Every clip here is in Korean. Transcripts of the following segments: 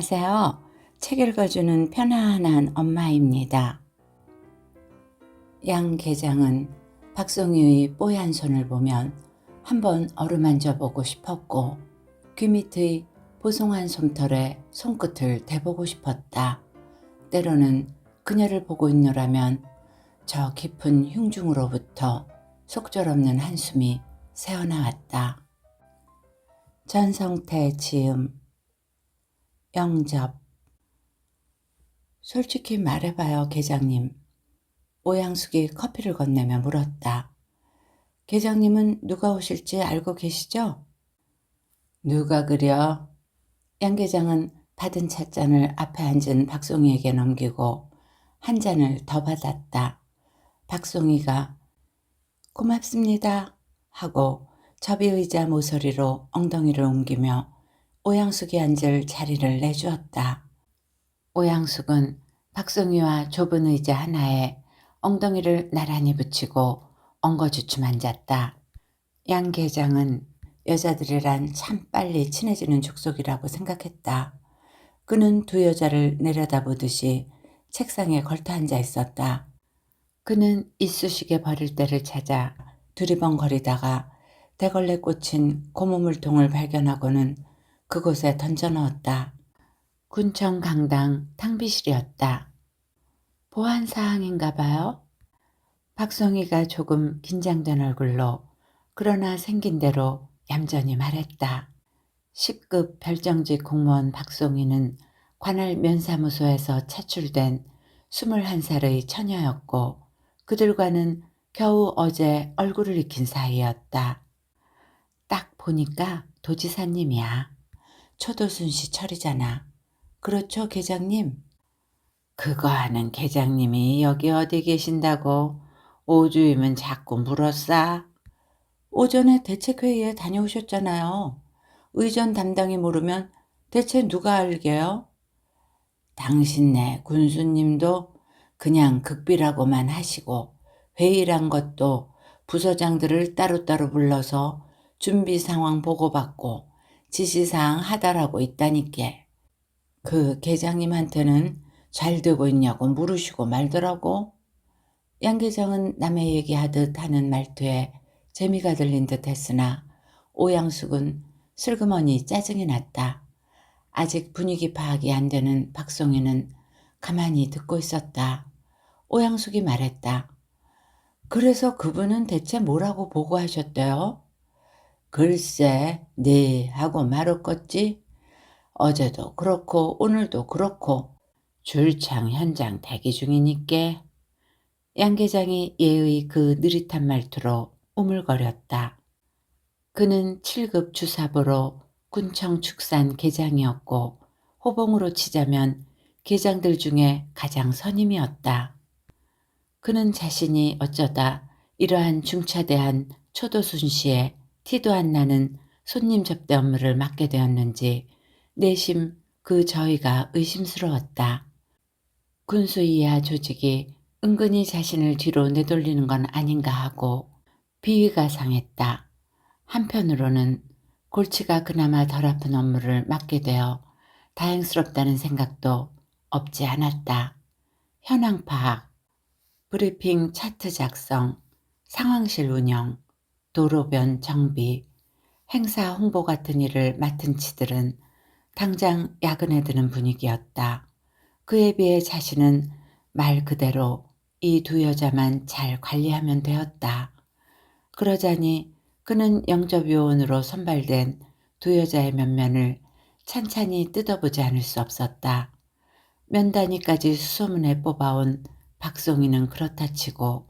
안녕하세요. 책 읽어주는 편안한 엄마입니다. 양 계장은 박송이의 뽀얀 손을 보면 한번 어루만져 보고 싶었고 귀 밑의 보송한 솜털에 손끝을 대보고 싶었다. 때로는 그녀를 보고 있노라면 저 깊은 흉중으로부터 속절없는 한숨이 새어나왔다. 전성태 지음. 영접. 솔직히 말해봐요, 계장님. 오양숙이 커피를 건네며 물었다. 계장님은 누가 오실지 알고 계시죠? 누가 그려? 양 계장은 받은 찻잔을 앞에 앉은 박송이에게 넘기고 한 잔을 더 받았다. 박송이가 고맙습니다 하고 접이의자 모서리로 엉덩이를 옮기며 오양숙이 앉을 자리를 내주었다. 오양숙은 박송이와 좁은 의자 하나에 엉덩이를 나란히 붙이고 엉거주춤 앉았다. 양 계장은 여자들이란 참 빨리 친해지는 족속이라고 생각했다. 그는 두 여자를 내려다보듯이 책상에 걸터 앉아 있었다. 그는 이쑤시개 버릴 때를 찾아 두리번거리다가 대걸레 꽂힌 고무물통을 발견하고는 그곳에 던져넣었다. 군청 강당 탕비실이었다. 보안사항인가 봐요. 박송이가 조금 긴장된 얼굴로 그러나 생긴 대로 얌전히 말했다. 10급 별정직 공무원 박송이는 관할 면사무소에서 차출된 21살의 처녀였고 그들과는 겨우 어제 얼굴을 익힌 사이였다. 딱 보니까 도지사님이야. 초도순씨 철이잖아. 그렇죠, 계장님? 그거 하는 계장님이 여기 어디 계신다고 오주임은 자꾸 물었어. 오전에 대책회의에 다녀오셨잖아요. 의전 담당이 모르면 대체 누가 알게요? 당신네 군수님도 그냥 극비라고만 하시고 회의란 것도 부서장들을 따로따로 불러서 준비 상황 보고받고 지시사항 하달하고 있다니께. 그 계장님한테는 잘 되고 있냐고 물으시고 말더라고. 양 계장은 남의 얘기하듯 하는 말투에 재미가 들린 듯 했으나 오양숙은 슬그머니 짜증이 났다. 아직 분위기 파악이 안 되는 박송이는 가만히 듣고 있었다. 오양숙이 말했다. 그래서 그분은 대체 뭐라고 보고하셨대요? 글쎄, 네 하고 말었겠지. 어제도 그렇고 오늘도 그렇고 줄창 현장 대기 중이니께. 양 계장이 예의 그 느릿한 말투로 우물거렸다. 그는 7급 주사부로 군청 축산 계장이었고 호봉으로 치자면 계장들 중에 가장 선임이었다. 그는 자신이 어쩌다 이러한 중차대한 초도순시에 티도 안 나는 손님 접대 업무를 맡게 되었는지 내심 그 저희가 의심스러웠다. 군수 이하 조직이 은근히 자신을 뒤로 내돌리는 건 아닌가 하고 비위가 상했다. 한편으로는 골치가 그나마 덜 아픈 업무를 맡게 되어 다행스럽다는 생각도 없지 않았다. 현황 파악, 브리핑 차트 작성, 상황실 운영, 도로변 정비, 행사 홍보 같은 일을 맡은 치들은 당장 야근에 드는 분위기였다. 그에 비해 자신은 말 그대로 이 두 여자만 잘 관리하면 되었다. 그러자니 그는 영접요원으로 선발된 두 여자의 면면을 찬찬히 뜯어보지 않을 수 없었다. 면단위까지 수소문에 뽑아온 박송이는 그렇다 치고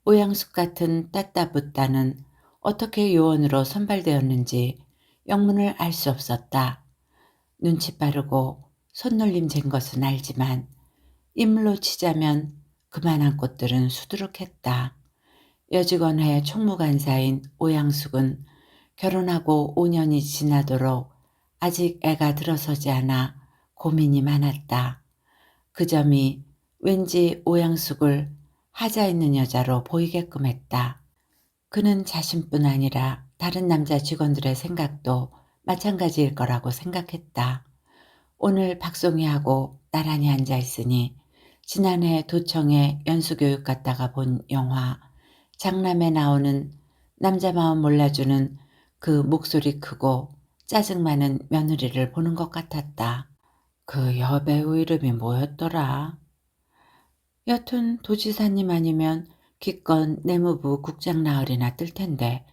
오양숙 같은 따따붙다는 어떻게 요원으로 선발되었는지 영문을 알 수 없었다. 눈치 빠르고 손놀림 잰 것은 알지만 인물로 치자면 그만한 꽃들은 수두룩했다. 여직원회 총무간사인 오양숙은 결혼하고 5년이 지나도록 아직 애가 들어서지 않아 고민이 많았다. 그 점이 왠지 오양숙을 하자 있는 여자로 보이게끔 했다. 그는 자신뿐 아니라 다른 남자 직원들의 생각도 마찬가지일 거라고 생각했다. 오늘 박송이하고 나란히 앉아 있으니 지난해 도청에 연수교육 갔다가 본 영화 장남에 나오는 남자 마음 몰라주는 그 목소리 크고 짜증 많은 며느리를 보는 것 같았다. 그 여배우 이름이 뭐였더라? 여튼 도지사님 아니면 기껏 내무부 국장 나으리나 뜰 텐데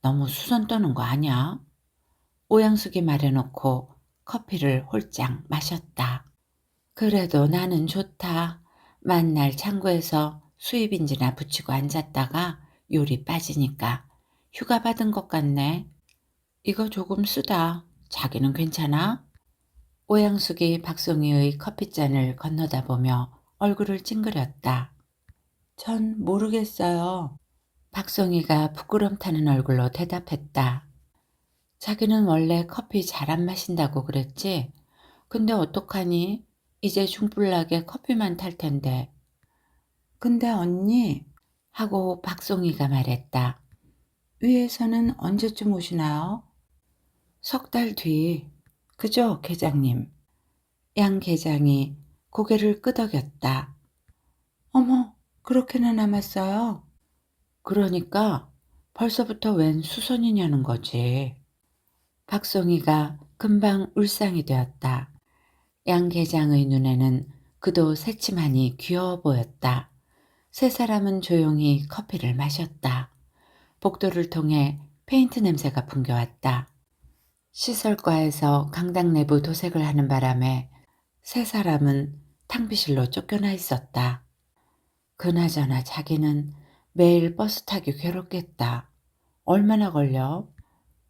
너무 수선 떠는 거 아니야? 오양숙이 말해놓고 커피를 홀짝 마셨다. 그래도 나는 좋다. 만날 창고에서 수입인지나 붙이고 앉았다가 요리 빠지니까 휴가 받은 것 같네. 이거 조금 쓰다. 자기는 괜찮아? 오양숙이 박송이의 커피잔을 건너다 보며 얼굴을 찡그렸다. 전 모르겠어요. 박송이가 부끄럼 타는 얼굴로 대답했다. 자기는 원래 커피 잘 안 마신다고 그랬지? 근데 어떡하니? 이제 중불나게 커피만 탈 텐데. 근데 언니? 하고 박송이가 말했다. 위에서는 언제쯤 오시나요? 석 달 뒤. 그죠, 계장님? 양 계장이 고개를 끄덕였다. 어머, 그렇게나 남았어요? 그러니까 벌써부터 웬 수선이냐는 거지. 박송이가 금방 울상이 되었다. 양 계장의 눈에는 그도 새침하니 귀여워 보였다. 세 사람은 조용히 커피를 마셨다. 복도를 통해 페인트 냄새가 풍겨왔다. 시설과에서 강당 내부 도색을 하는 바람에 세 사람은 탕비실로 쫓겨나 있었다. 그나저나 자기는 매일 버스 타기 괴롭겠다. 얼마나 걸려?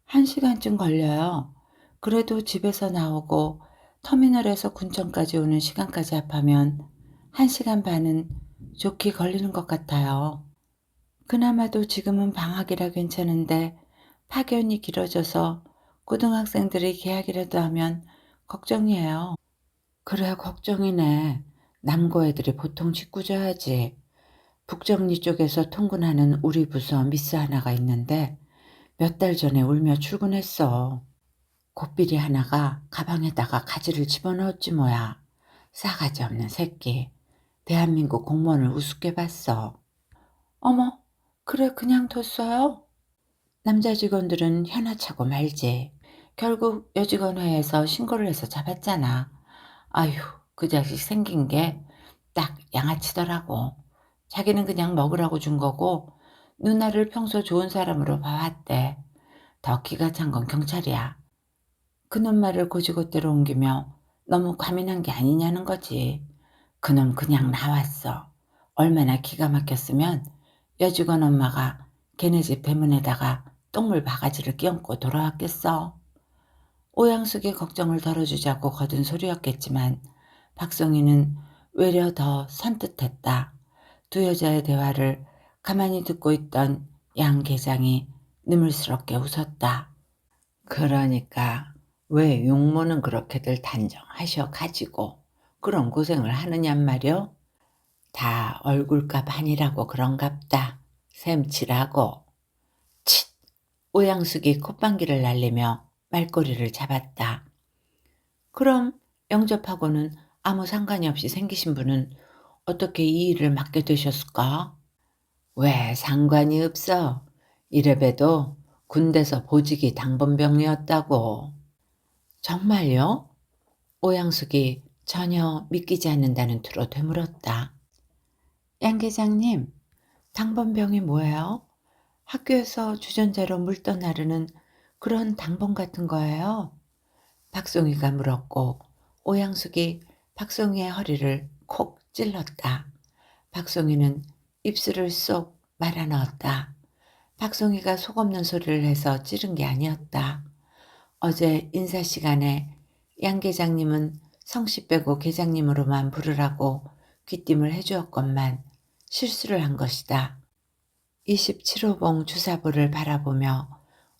1시간쯤 걸려요. 그래도 집에서 나오고 터미널에서 군청까지 오는 시간까지 합하면 1시간 반은 좋게 걸리는 것 같아요. 그나마도 지금은 방학이라 괜찮은데 파견이 길어져서 고등학생들이 개학이라도 하면 걱정이에요. 그래, 걱정이네. 남고 애들이 보통 짓궂어야지. 북정리 쪽에서 통근하는 우리 부서 미스 하나가 있는데 몇 달 전에 울며 출근했어. 곱비리 하나가 가방에다가 가지를 집어넣었지 뭐야. 싸가지 없는 새끼. 대한민국 공무원을 우습게 봤어. 어머, 그래 그냥 뒀어요? 남자 직원들은 현아차고 말지. 결국 여직원 회에서 신고를 해서 잡았잖아. 아휴, 그 자식 생긴 게 딱 양아치더라고. 자기는 그냥 먹으라고 준 거고 누나를 평소 좋은 사람으로 봐왔대. 더 기가 찬 건 경찰이야. 그놈 말을 고지고대로 옮기며 너무 과민한 게 아니냐는 거지. 그놈 그냥 나왔어. 얼마나 기가 막혔으면 여직원 엄마가 걔네 집 대문에다가 똥물 바가지를 끼얹고 돌아왔겠어. 오양숙의 걱정을 덜어주자고 거둔 소리였겠지만 박송이는 외려 더 선뜻했다. 두 여자의 대화를 가만히 듣고 있던 양 계장이 느물스럽게 웃었다. 그러니까 왜 용모는 그렇게들 단정하셔 가지고 그런 고생을 하느냔 말이오? 다 얼굴값 아니라고 그런갑다. 샘치라고. 칫! 오양숙이 콧방귀를 날리며 말꼬리를 잡았다. 그럼 영접하고는 아무 상관이 없이 생기신 분은 어떻게 이 일을 맡게 되셨을까? 왜 상관이 없어? 이래봬도 군대서 보직이 당번병이었다고. 정말요? 오양숙이 전혀 믿기지 않는다는 투로 되물었다. 양 계장님, 당번병이 뭐예요? 학교에서 주전자로 물 떠나르는 그런 당번 같은 거예요? 박송이가 물었고 오양숙이 박송이의 허리를 콕 찔렀다. 박송이는 입술을 쏙 말아 넣었다. 박송이가 속없는 소리를 해서 찌른 게 아니었다. 어제 인사 시간에 양 계장님은 성씨 빼고 계장님으로만 부르라고 귀띔을 해주었건만 실수를 한 것이다. 27호봉 주사부를 바라보며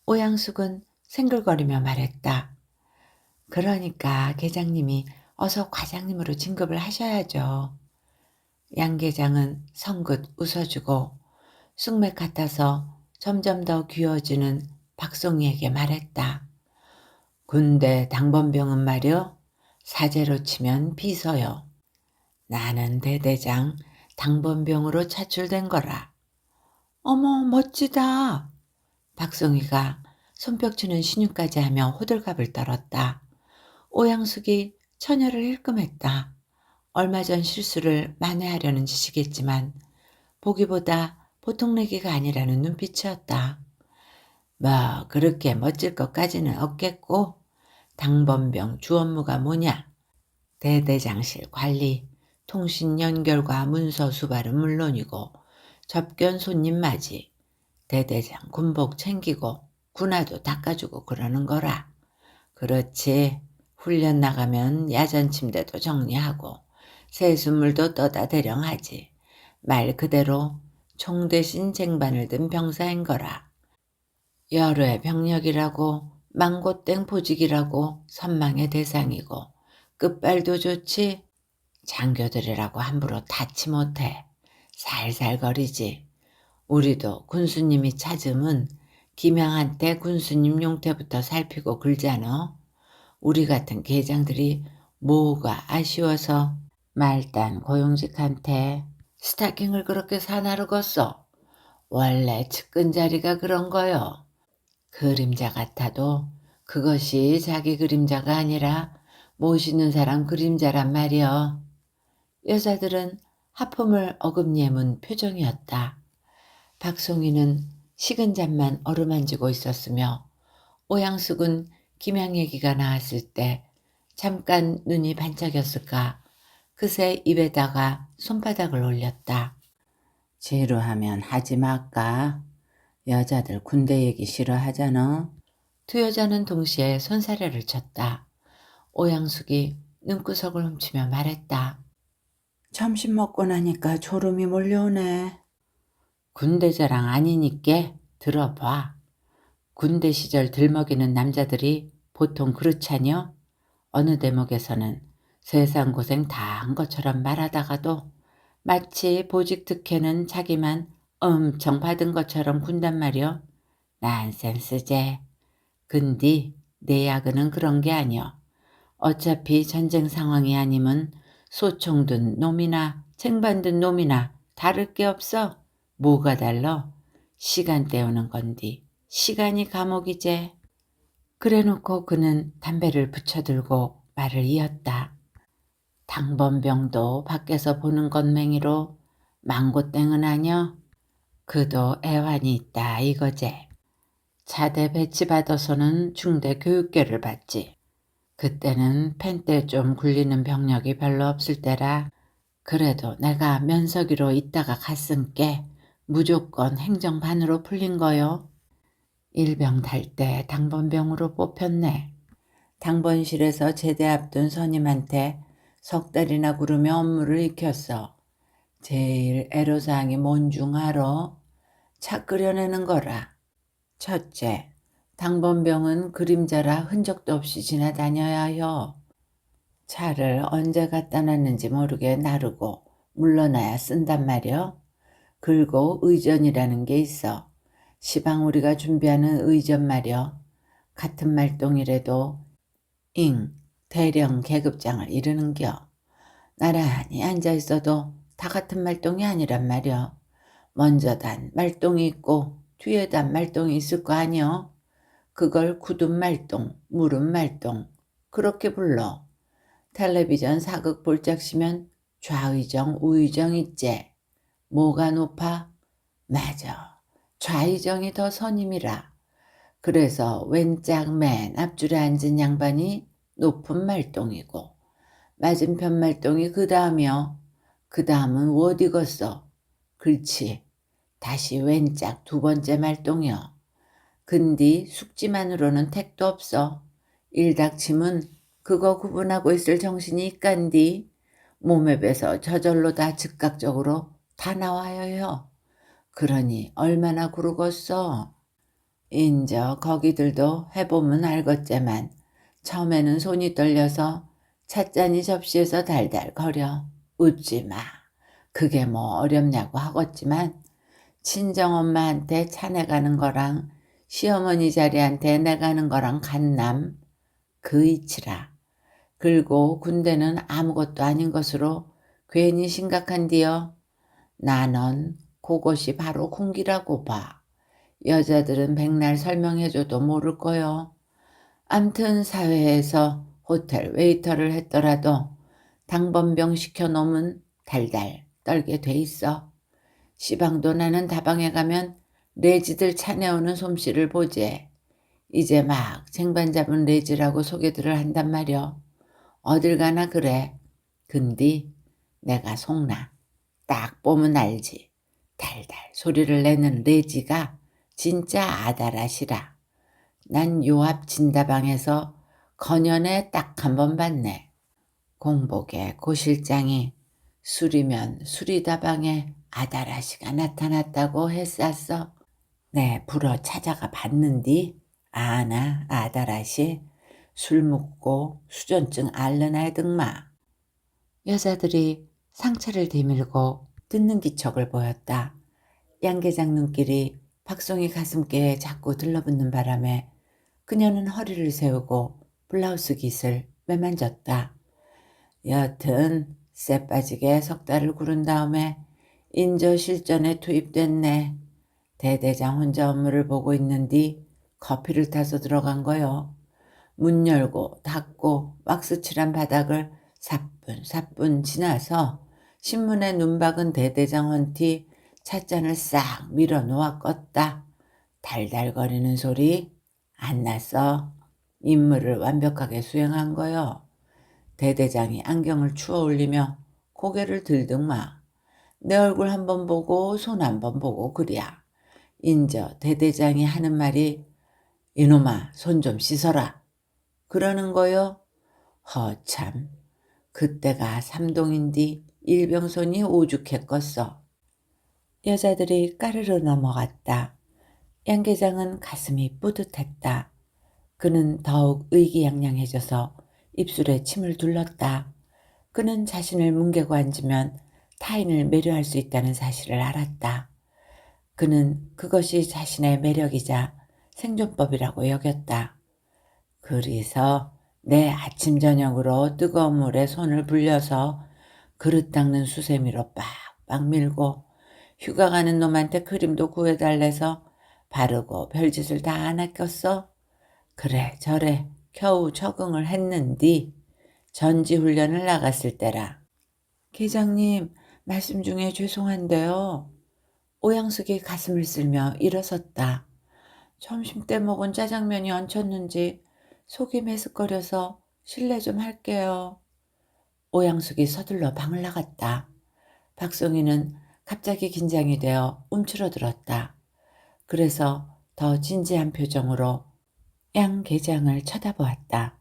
오양숙은 생글거리며 말했다. 그러니까 계장님이 어서 과장님으로 진급을 하셔야죠. 양 계장은 성긋 웃어주고 쑥맥 같아서 점점 더 귀여워지는 박송이에게 말했다. 군대 당번병은 말이오. 사제로 치면 비서요. 나는 대대장 당번병으로 차출된 거라. 어머, 멋지다. 박송이가 손뼉치는 신유까지 하며 호들갑을 떨었다. 오양숙이 처녀를 힐끔했다. 얼마 전 실수를 만회하려는 짓이겠지만 보기보다 보통 내기가 아니라는 눈빛이었다. 뭐 그렇게 멋질 것까지는 없겠고 당번병 주 업무가 뭐냐? 대대장실 관리, 통신 연결과 문서 수발은 물론이고 접견 손님 맞이, 대대장 군복 챙기고 군화도 닦아주고 그러는 거라. 그렇지. 훈련 나가면 야전 침대도 정리하고 세수물도 떠다 대령하지. 말 그대로 총 대신 쟁반을 든 병사인 거라. 여루의 병력이라고 망고땡 보직이라고 선망의 대상이고 끝발도 좋지. 장교들이라고 함부로 닿지 못해. 살살거리지. 우리도 군수님이 찾으면 김양한테 군수님 용태부터 살피고 글자너. 우리 같은 계장들이 뭐가 아쉬워서 말단 고용직한테 스타킹을 그렇게 사나르겄어. 원래 측근 자리가 그런 거요. 그림자 같아도 그것이 자기 그림자가 아니라 모시는 사람 그림자란 말이여. 여자들은 하품을 어금니에문 표정이었다. 박송이는 식은 잠만 어루만지고 있었으며 오양숙은 김양 얘기가 나왔을 때 잠깐 눈이 반짝였을까 그새 입에다가 손바닥을 올렸다. 지루하면 하지 말까. 여자들 군대 얘기 싫어하잖아. 두 여자는 동시에 손사래를 쳤다. 오양숙이 눈구석을 훔치며 말했다. 점심 먹고 나니까 졸음이 몰려오네. 군대 자랑 아니니께 들어봐. 군대 시절 들먹이는 남자들이 보통 그렇잖여. 어느 대목에서는 세상 고생 다 한 것처럼 말하다가도 마치 보직 특혜는 자기만 엄청 받은 것처럼 군단 말이여. 난센스제. 근디 내 야근은 그런 게 아니여. 어차피 전쟁 상황이 아니면 소총 든 놈이나 쟁반 든 놈이나 다를 게 없어. 뭐가 달러? 시간 때우는 건디. 시간이 감옥이제. 그래놓고 그는 담배를 붙여들고 말을 이었다. 당번병도 밖에서 보는 것맹이로 망고땡은 아니여. 그도 애환이 있다 이거제. 차대 배치받아서는 중대 교육계를 받지. 그때는 펜때 좀 굴리는 병력이 별로 없을 때라. 그래도 내가 면서기로 있다가 갔은께 무조건 행정반으로 풀린 거요. 일병 달 때 당번병으로 뽑혔네. 당번실에서 제대 앞둔 선임한테 석 달이나 구르며 업무를 익혔어. 제일 애로사항이 뭔 중 알아? 차 끓여내는 거라. 첫째, 당번병은 그림자라 흔적도 없이 지나다녀야 해요. 차를 언제 갖다 놨는지 모르게 나르고 물러나야 쓴단 말이여. 그리고 의전이라는 게 있어. 시방 우리가 준비하는 의전 말이여. 같은 말똥이라도 대령 계급장을 이르는겨. 나란히 앉아있어도 다 같은 말똥이 아니란 말이여. 먼저 단 말똥이 있고 뒤에 단 말똥이 있을 거 아니여. 그걸 굳은 말똥, 무른 말똥 그렇게 불러. 텔레비전 사극 볼짝시면 좌의정, 우의정 있제. 뭐가 높아? 맞아. 좌의정이 더 선임이라. 그래서 왼짝 맨 앞줄에 앉은 양반이 높은 말똥이고 맞은편 말똥이 그 다음이요. 그 다음은 어디겠어? 그렇지. 다시 왼짝 두 번째 말똥이요. 근디 숙지만으로는 택도 없어. 일 닥치면 그거 구분하고 있을 정신이 있간디. 몸에 배서 저절로 다 즉각적으로 다 나와요. 그러니 얼마나 구르겄어. 인저 거기들도 해보면 알겠지만 처음에는 손이 떨려서 찻잔이 접시에서 달달 거려. 웃지 마. 그게 뭐 어렵냐고 하겠지만 친정엄마한테 차내가는 거랑 시어머니 자리한테 내가는 거랑 같남. 그 이치라. 그리고 군대는 아무것도 아닌 것으로 괜히 심각한디요. 나넌 그것이 바로 군기라고 봐. 여자들은 백날 설명해줘도 모를 거요. 암튼 사회에서 호텔 웨이터를 했더라도 당번병 시켜놓으면 달달 떨게 돼 있어. 시방도 나는 다방에 가면 레지들 차내오는 솜씨를 보지. 이제 막 쟁반 잡은 레지라고 소개들을 한단 말여. 어딜 가나 그래. 근디 내가 속나. 딱 보면 알지. 달달 소리를 내는 레지가 진짜 아다라시라. 난 요 앞 진다방에서 건연에 딱 한 번 봤네. 공복에 고 실장이 술이면 술이다방에 아다라시가 나타났다고 했었어. 네, 불어 찾아가 봤는디 아나 아다라시 술 먹고 수전증 앓는 애등마. 여자들이 상체를 디밀고 듣는 기척을 보였다. 양계장 눈길이 박송이 가슴께에 자꾸 들러붙는 바람에 그녀는 허리를 세우고 블라우스 깃을 매만졌다. 여튼 쎄 빠지게 석 달을 구른 다음에 인저 실전에 투입됐네. 대대장 혼자 업무를 보고 있는디 커피를 타서 들어간 거요. 문 열고 닫고 왁스 칠한 바닥을 사뿐사뿐 지나서 신문에 눈 박은 대대장 헌티 찻잔을 싹 밀어 놓아 껐다. 달달거리는 소리 안 났어. 임무를 완벽하게 수행한 거요. 대대장이 안경을 추어 올리며 고개를 들등마. 내 얼굴 한번 보고 손 한번 보고 그랴. 인저 대대장이 하는 말이 이놈아 손 좀 씻어라. 그러는 거요. 허참. 그때가 삼동인디 일병손이 오죽했겠어. 여자들이 까르르 넘어갔다. 양계장은 가슴이 뿌듯했다. 그는 더욱 의기양양해져서 입술에 침을 둘렀다. 그는 자신을 뭉개고 앉으면 타인을 매료할 수 있다는 사실을 알았다. 그는 그것이 자신의 매력이자 생존법이라고 여겼다. 그래서 내 아침 저녁으로 뜨거운 물에 손을 불려서 그릇 닦는 수세미로 빡빡 밀고 휴가 가는 놈한테 크림도 구해달래서 바르고 별짓을 다 안 아꼈어. 그래 저래 겨우 적응을 했는디 전지훈련을 나갔을 때라. 계장님 말씀 중에 죄송한데요. 오양숙이 가슴을 쓸며 일어섰다. 점심때 먹은 짜장면이 얹혔는지 속이 메스꺼려서 실례 좀 할게요. 오양숙이 서둘러 방을 나갔다. 박송이는 갑자기 긴장이 되어 움츠러들었다. 그래서 더 진지한 표정으로 양 계장을 쳐다보았다.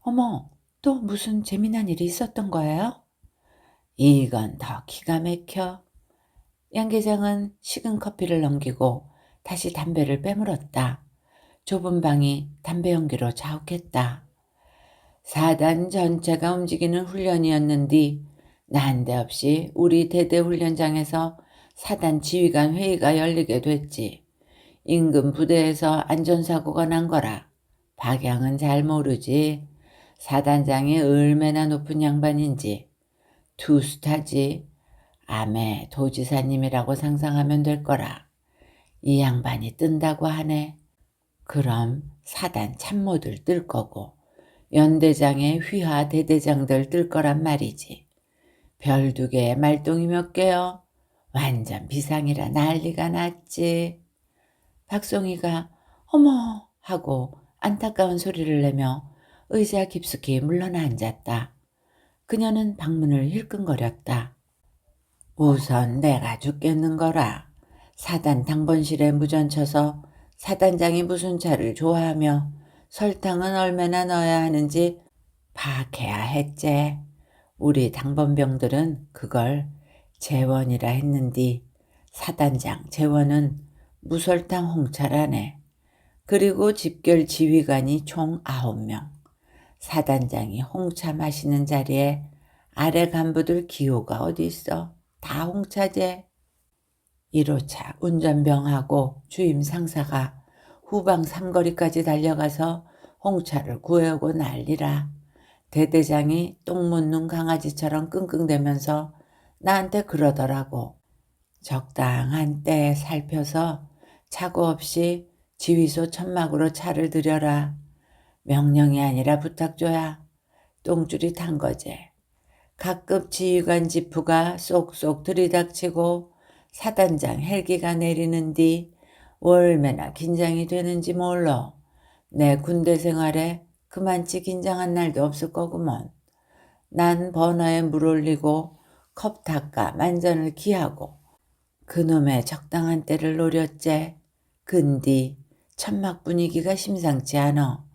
어머, 또 무슨 재미난 일이 있었던 거예요? 이건 더 기가 막혀. 양 계장은 식은 커피를 넘기고 다시 담배를 빼물었다. 좁은 방이 담배 연기로 자욱했다. 사단 전체가 움직이는 훈련이었는디 난데없이 우리 대대훈련장에서 사단 지휘관 회의가 열리게 됐지. 인근 부대에서 안전사고가 난 거라. 박양은 잘 모르지. 사단장이 얼마나 높은 양반인지. 투스타지. 아메 도지사님이라고 상상하면 될 거라. 이 양반이 뜬다고 하네. 그럼 사단 참모들 뜰 거고 연대장의 휘하 대대장들 뜰 거란 말이지. 별 2개에 말똥이 몇 개요? 완전 비상이라 난리가 났지. 박송이가 어머 하고 안타까운 소리를 내며 의자 깊숙이 물러나 앉았다. 그녀는 방문을 힐끔거렸다. 우선 내가 죽겠는 거라. 사단 당번실에 무전쳐서 사단장이 무슨 차를 좋아하며 설탕은 얼마나 넣어야 하는지 파악해야 했제. 우리 당번병들은 그걸 재원이라 했는디 사단장 재원은 무설탕 홍차라네. 그리고 집결 지휘관이 총 9명. 사단장이 홍차 마시는 자리에 아래 간부들 기호가 어디 있어? 다 홍차제. 1호차 운전병하고 주임 상사가 후방 삼거리까지 달려가서 홍차를 구해오고 난리라. 대대장이 똥 묻는 강아지처럼 끙끙대면서 나한테 그러더라고. 적당한 때에 살펴서 착오 없이 지휘소 천막으로 차를 들여라. 명령이 아니라 부탁줘야 똥줄이 탄 거지. 가끔 지휘관 지프가 쏙쏙 들이닥치고 사단장 헬기가 내리는 뒤 얼마나 긴장이 되는지 몰라. 내 군대 생활에 그만치 긴장한 날도 없을 거구먼. 난 버너에 물 올리고 컵 닦아 만전을 기하고 그놈의 적당한 때를 노렸제. 근디 천막 분위기가 심상치 않아.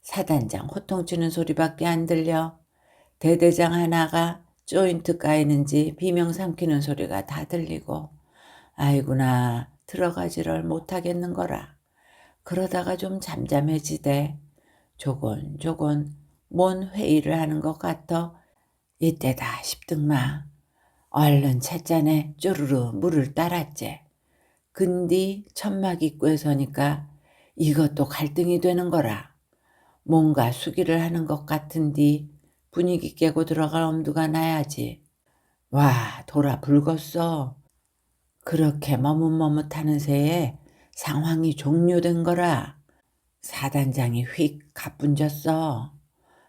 사단장 호통치는 소리밖에 안 들려. 대대장 하나가 조인트 까이는지 비명 삼키는 소리가 다 들리고 아이구나 들어가지를 못하겠는 거라. 그러다가 좀 잠잠해지대. 조곤조곤 뭔 회의를 하는 것 같아. 이때다 싶등마. 얼른 찻잔에 쪼르르 물을 따랐제. 근디 천막 입구에 서니까 이것도 갈등이 되는 거라. 뭔가 수기를 하는 것 같은디 분위기 깨고 들어갈 엄두가 나야지. 와, 돌아 붉었어. 그렇게 머뭇머뭇하는 새에 상황이 종료된 거라. 사단장이 휙 가뿐졌어.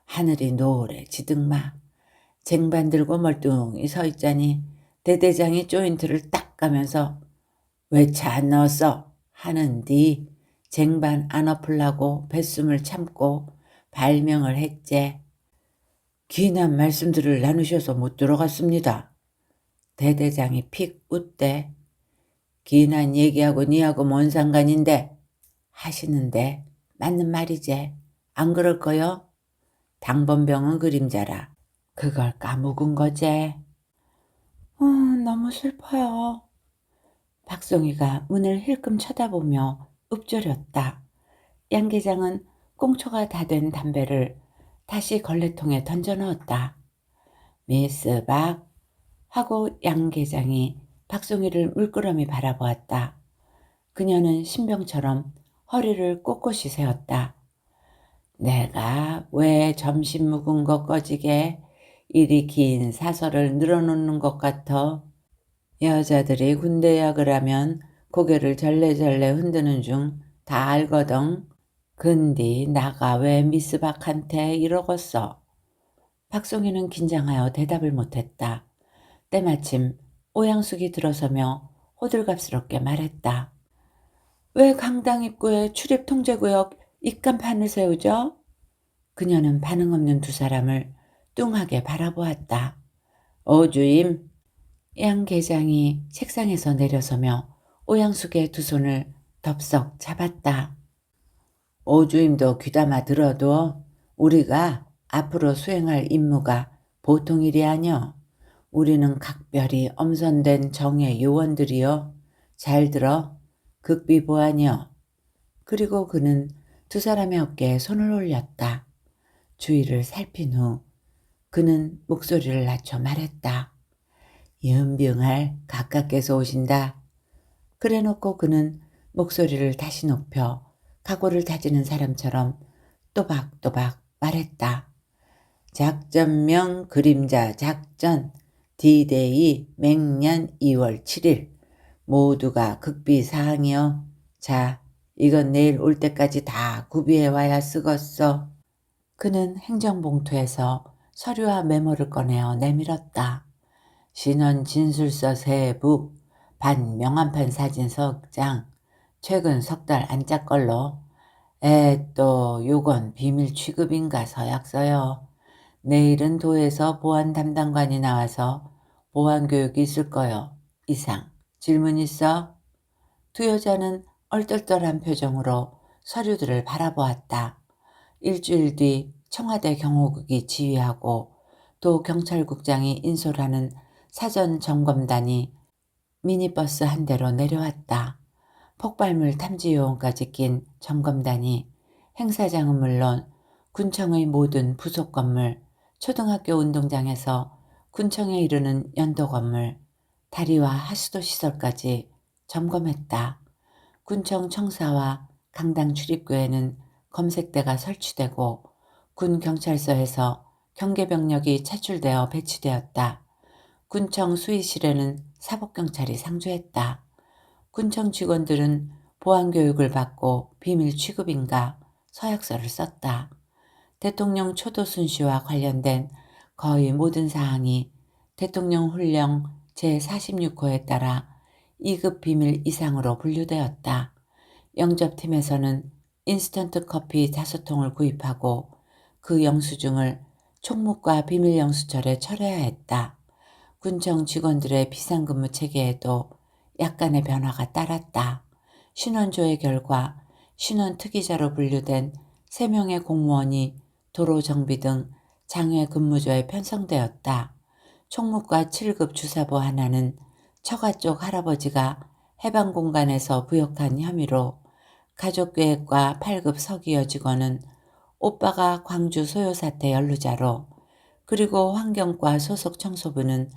하늘이 노래지등마. 쟁반 들고 멀뚱히 서 있자니 대대장이 조인트를 딱 까면서 왜 차 안 넣었어? 하는디 쟁반 안 엎으려고 뱃숨을 참고 발명을 했제. 긴한 말씀들을 나누셔서 못 들어갔습니다. 대대장이 픽 웃대. 긴한 얘기하고 니하고 뭔 상관인데 하시는데 맞는 말이제. 안 그럴 거요? 당번병은 그림자라. 그걸 까먹은 거제. 너무 슬퍼요. 박송이가 문을 힐끔 쳐다보며 읊조렸다. 양 계장은 꽁초가 다 된 담배를 다시 걸레통에 던져 넣었다. 미스 박 하고 양 계장이 박송이를 물끄러미 바라보았다. 그녀는 신병처럼 허리를 꼿꼿이 세웠다. 내가 왜 점심 묵은 거 꺼지게 이리 긴 사설을 늘어놓는 것 같아? 여자들이 군대약을 하면 고개를 절레절레 흔드는 중 다 알거든. 근디 나가 왜 미스 박한테 이러겠어? 박송이는 긴장하여 대답을 못했다. 때마침 오양숙이 들어서며 호들갑스럽게 말했다. 왜 강당 입구에 출입 통제구역 입간판을 세우죠? 그녀는 반응 없는 두 사람을 뚱하게 바라보았다. 오주임. 양 계장이 책상에서 내려서며 오양숙의 두 손을 덥석 잡았다. 오주임도 귀담아 들어도 우리가 앞으로 수행할 임무가 보통 일이 아니여. 우리는 각별히 엄선된 정의 요원들이여. 잘 들어. 극비보안이여. 그리고 그는 두 사람의 어깨에 손을 올렸다. 주위를 살핀 후 그는 목소리를 낮춰 말했다. 연병할 가깝게서 오신다. 그래놓고 그는 목소리를 다시 높여 각오를 다지는 사람처럼 또박또박 말했다. 작전명 그림자 작전 D-Day 맹년 2월 7일 모두가 극비사항이여. 자, 이건 내일 올 때까지 다 구비해 와야 쓰겄어. 그는 행정봉투에서 서류와 메모를 꺼내어 내밀었다. 신원 진술서 3부, 반 명함판 사진 석 장, 최근 석 달 안짝 걸로. 또 요건 비밀 취급인가 서약서요. 내일은 도에서 보안 담당관이 나와서 보안 교육이 있을 거요. 이상. 질문 있어? 두 여자는 얼떨떨한 표정으로 서류들을 바라보았다. 일주일 뒤 청와대 경호국이 지휘하고 도 경찰국장이 인솔하는 사전 점검단이 미니버스 한 대로 내려왔다. 폭발물 탐지 요원까지 낀 점검단이 행사장은 물론 군청의 모든 부속 건물, 초등학교 운동장에서 군청에 이르는 연도 건물, 다리와 하수도 시설까지 점검했다. 군청 청사와 강당 출입구에는 검색대가 설치되고 군 경찰서에서 경계병력이 차출되어 배치되었다. 군청 수의실에는 사법경찰이 상주했다. 군청 직원들은 보안교육을 받고 비밀 취급인가 서약서를 썼다. 대통령 초도 순시와 관련된 거의 모든 사항이 대통령 훈령 제46호에 따라 2급 비밀 이상으로 분류되었다. 영접팀에서는 인스턴트 커피 5통을 구입하고 그 영수증을 총무과 비밀 영수철에 철해야 했다. 군청 직원들의 비상근무 체계에도 약간의 변화가 따랐다. 신원조회 결과 신원 특이자로 분류된 3명의 공무원이 도로 정비 등 장외 근무조에 편성되었다. 총무과 7급 주사부 하나는 처가 쪽 할아버지가 해방공간에서 부역한 혐의로, 가족계획과 8급 서기여 직원은 오빠가 광주 소요사태 연루자로, 그리고 환경과 소속 청소부는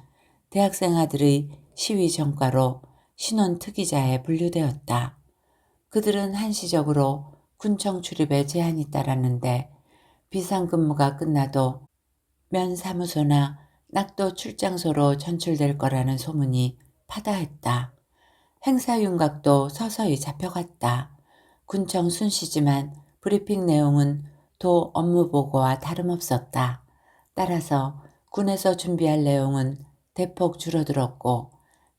대학생 아들의 시위 전과로 신원 특이자에 분류되었다. 그들은 한시적으로 군청 출입에 제한이 따랐는데 비상근무가 끝나도 면사무소나 낙도 출장소로 전출될 거라는 소문이 파다했다. 행사 윤곽도 서서히 잡혀갔다. 군청 순시지만 브리핑 내용은 도 업무 보고와 다름없었다. 따라서 군에서 준비할 내용은 대폭 줄어들었고,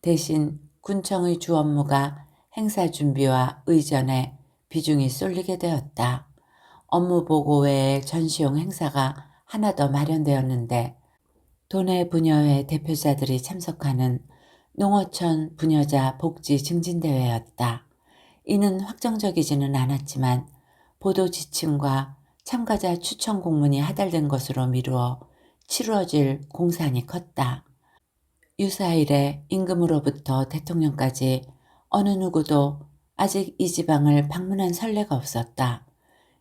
대신 군청의 주 업무가 행사 준비와 의전에 비중이 쏠리게 되었다. 업무 보고 외에 전시용 행사가 하나 더 마련되었는데, 도내 부녀회 대표자들이 참석하는 농어촌 부녀자 복지 증진대회였다. 이는 확정적이지는 않았지만 보도 지침과 참가자 추천 공문이 하달된 것으로 미루어 치루어질 공산이 컸다. 유사일에 임금으로부터 대통령까지 어느 누구도 아직 이 지방을 방문한 선례가 없었다.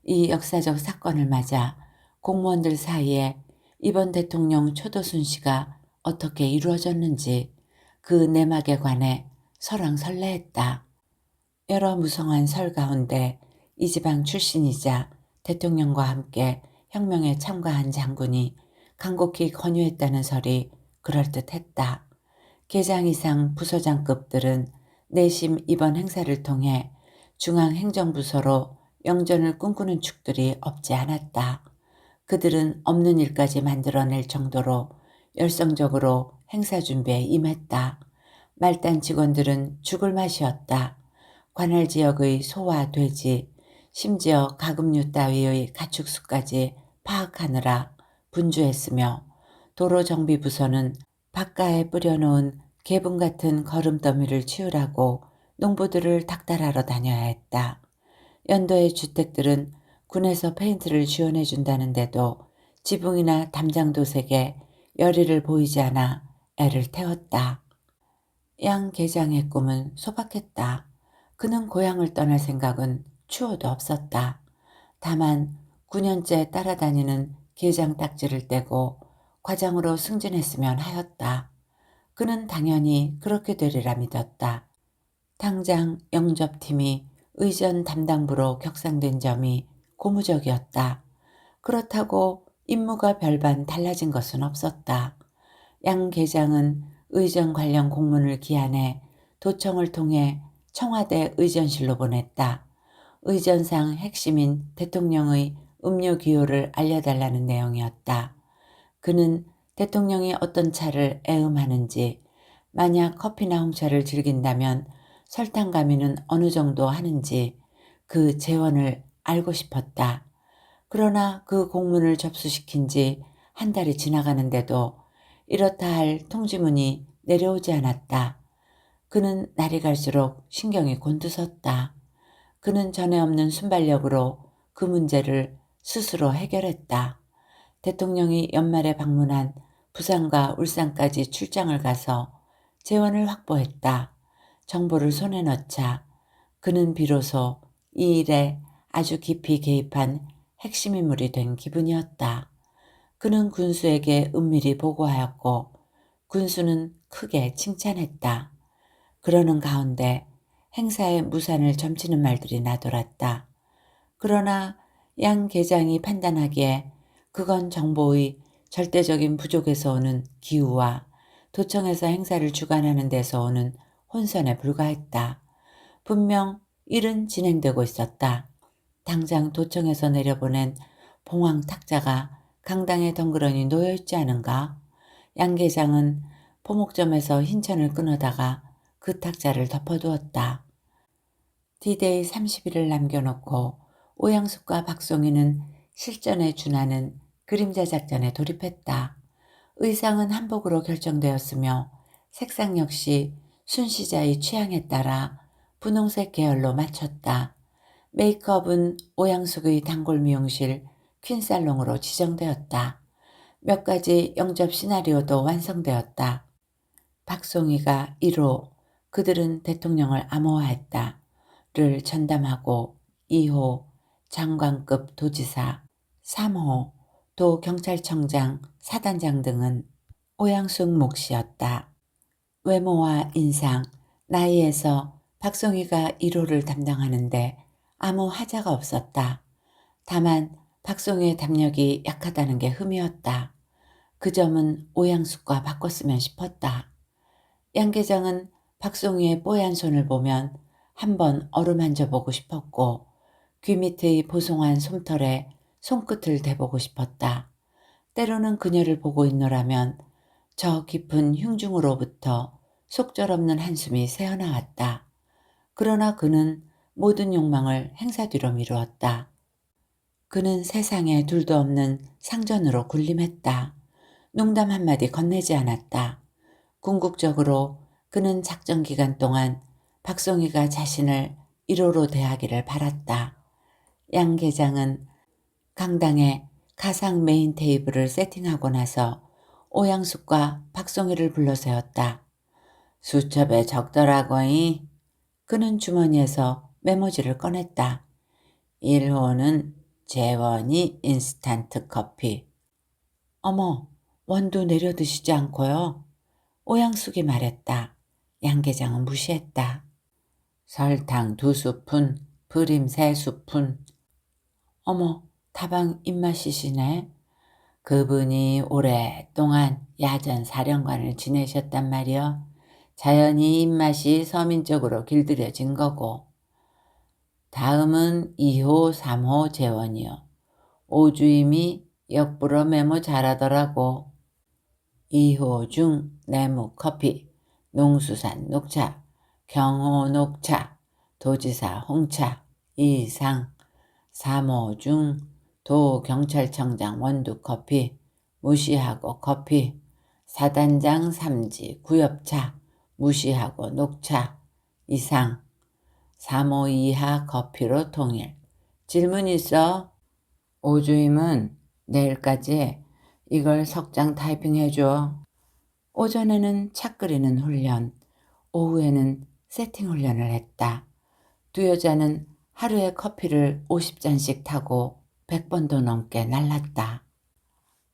이 역사적 사건을 맞아 공무원들 사이에 이번 대통령 초도 순시가 어떻게 이루어졌는지 그 내막에 관해 설왕설래했다. 여러 무성한 설 가운데 이 지방 출신이자 대통령과 함께 혁명에 참가한 장군이 간곡히 권유했다는 설이 그럴듯했다. 계장 이상 부서장급들은 내심 이번 행사를 통해 중앙행정부서로 영전을 꿈꾸는 축들이 없지 않았다. 그들은 없는 일까지 만들어낼 정도로 열성적으로 행사 준비에 임했다. 말단 직원들은 죽을 맛이었다. 관할 지역의 소와 돼지, 심지어 가금류 따위의 가축수까지 파악하느라 분주했으며, 도로정비부서는 바가에 뿌려놓은 개분 같은 거름더미를 치우라고 농부들을 닥달하러 다녀야 했다. 연도의 주택들은 군에서 페인트를 지원해 준다는데도 지붕이나 담장도색에 열의를 보이지 않아 애를 태웠다. 양 계장의 꿈은 소박했다. 그는 고향을 떠날 생각은 추호도 없었다. 다만 9년째 따라다니는 계장 딱지를 떼고 과장으로 승진했으면 하였다. 그는 당연히 그렇게 되리라 믿었다. 당장 영접팀이 의전 담당부로 격상된 점이 고무적이었다. 그렇다고 임무가 별반 달라진 것은 없었다. 양 계장은 의전 관련 공문을 기한해 도청을 통해 청와대 의전실로 보냈다. 의전상 핵심인 대통령의 음료 기호를 알려달라는 내용이었다. 그는 대통령이 어떤 차를 애음하는지, 만약 커피나 홍차를 즐긴다면 설탕 가미는 어느 정도 하는지 그 재원을 알고 싶었다. 그러나 그 공문을 접수시킨 지 한 달이 지나가는데도 이렇다 할 통지문이 내려오지 않았다. 그는 날이 갈수록 신경이 곤두섰다. 그는 전에 없는 순발력으로 그 문제를 스스로 해결했다. 대통령이 연말에 방문한 부산과 울산까지 출장을 가서 재원을 확보했다. 정보를 손에 넣자 그는 비로소 이 일에 아주 깊이 개입한 핵심 인물이 된 기분이었다. 그는 군수에게 은밀히 보고하였고 군수는 크게 칭찬했다. 그러는 가운데 행사에 무산을 점치는 말들이 나돌았다. 그러나 양 계장이 판단하기에 그건 정보의 절대적인 부족에서 오는 기우와 도청에서 행사를 주관하는 데서 오는 혼선에 불과했다. 분명 일은 진행되고 있었다. 당장 도청에서 내려보낸 봉황 탁자가 강당에 덩그러니 놓여있지 않은가? 양 계장은 포목점에서 흰천을 끊어다가 그 탁자를 덮어두었다. D-Day 30일을 남겨놓고 오양숙과 박송이는 실전에 준하는 그림자 작전에 돌입했다. 의상은 한복으로 결정되었으며 색상 역시 순시자의 취향에 따라 분홍색 계열로 맞췄다. 메이크업은 오양숙의 단골 미용실 퀸살롱으로 지정되었다. 몇 가지 영접 시나리오도 완성되었다. 박송이가 1호 그들은 대통령을 암호화했다. 를 전담하고 2호 장관급 도지사, 3호 도경찰청장, 사단장 등은 오양숙 몫이었다. 외모와 인상, 나이에서 박송이가 1호를 담당하는데 아무 하자가 없었다. 다만 박송이의 담력이 약하다는 게 흠이었다. 그 점은 오양숙과 바꿨으면 싶었다. 양 계장은 박송이의 뽀얀 손을 보면 한번 어루만져보고 싶었고 귀 밑의 보송한 솜털에 손끝을 대보고 싶었다. 때로는 그녀를 보고 있노라면 저 깊은 흉중으로부터 속절없는 한숨이 새어나왔다. 그러나 그는 모든 욕망을 행사 뒤로 미루었다. 그는 세상에 둘도 없는 상전으로 군림했다. 농담 한마디 건네지 않았다. 궁극적으로 그는 작전 기간 동안 박송이가 자신을 1호로 대하기를 바랐다. 양 계장은 강당에 가상 메인 테이블을 세팅하고 나서 오양숙과 박송이를 불러 세웠다. 수첩에 적더라고이. 그는 주머니에서 메모지를 꺼냈다. 1호는 재원이 인스턴트 커피. 어머, 원두 내려 드시지 않고요. 오양숙이 말했다. 양 계장은 무시했다. 설탕 2스푼, 프림 3스푼. 어머, 다방 입맛이시네. 그분이 오랫동안 야전 사령관을 지내셨단 말이여. 자연히 입맛이 서민 쪽으로 길들여진 거고. 다음은 2호, 3호 재원이요. 오주임이 역부러 메모 잘하더라고. 2호 중 내무 커피, 농수산 녹차, 경호 녹차, 도지사 홍차, 이상. 3호 중 도경찰청장 원두 커피, 무시하고 커피, 사단장 삼지 구엽차, 무시하고 녹차, 이상. 3호 이하 커피로 통일. 질문 있어? 오주임은 내일까지 이걸 석장 타이핑해줘. 오전에는 차 끓이는 훈련, 오후에는 세팅 훈련을 했다. 두 여자는 하루에 커피를 50잔씩 타고 100번도 넘게 날랐다.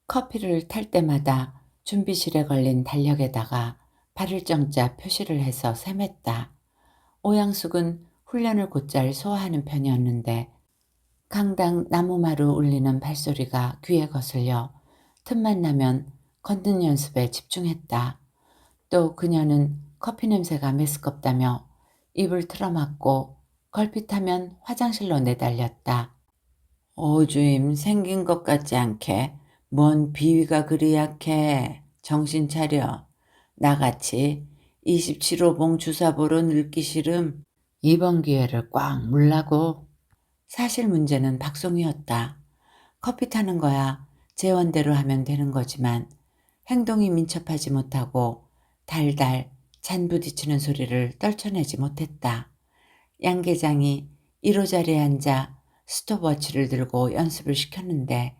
커피를 탈 때마다 준비실에 걸린 달력에다가 발일정자 표시를 해서 셈했다. 오양숙은 훈련을 곧잘 소화하는 편이었는데 강당 나무마루 울리는 발소리가 귀에 거슬려 틈만 나면 걷는 연습에 집중했다. 또 그녀는 커피 냄새가 메스껍다며 입을 틀어막고 걸핏하면 화장실로 내달렸다. 오주임 생긴 것 같지 않게 뭔 비위가 그리 약해. 정신 차려. 나같이 27호봉 주사 보러 늙기 싫음. 이번 기회를 꽉 물라고. 사실 문제는 박송이었다. 커피 타는 거야 재원대로 하면 되는 거지만 행동이 민첩하지 못하고 달달 잔 부딪히는 소리를 떨쳐내지 못했다. 양 계장이 1호 자리에 앉아 스톱워치를 들고 연습을 시켰는데